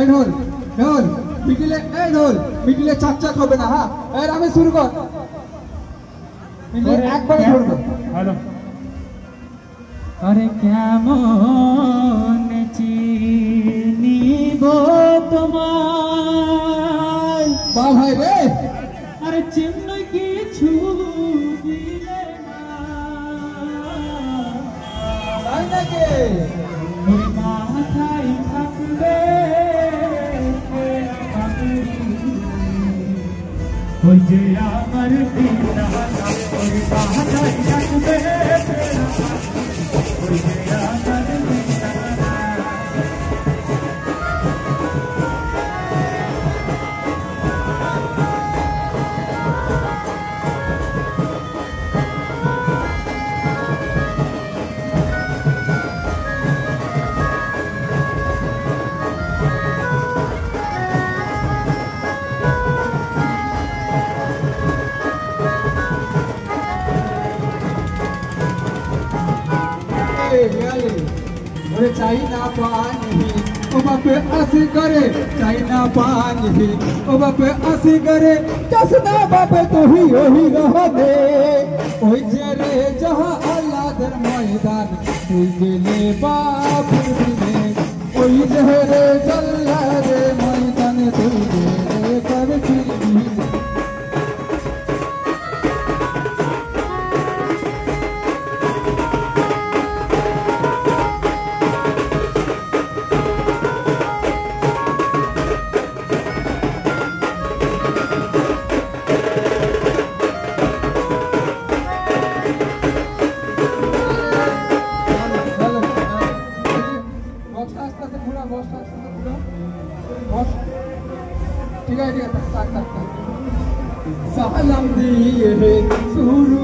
এই ঢোল ঢোল মিডিলে, এই ঢোল মিডিলে চাকচাক হবে না। হ্যাঁ এই আমি শুরু কর, মিডিলে একবারে ধরবে। হ্যালো আরে কেমন চিনিব তোমায় বা ভাই রে, আরে চিহ্ন কিছু দিলে না তাই নাকি? ওই মাথায় থাকবে ওই যে আমার দিনা ওই মাথায় থাকবে ওই যে আমার দিনা चाही ना पानी ओ बाप असी करे, चाही ना पानी ओ बाप असी करे, कसना बाप तो ही रह दे। ओई जरे जहां अल्लाह दर मैदान तू गेले बाप बिने, ओई जरे जल्ला रे मैदान तू गेले कर बिने। ठीक है, सालम दिए शुरू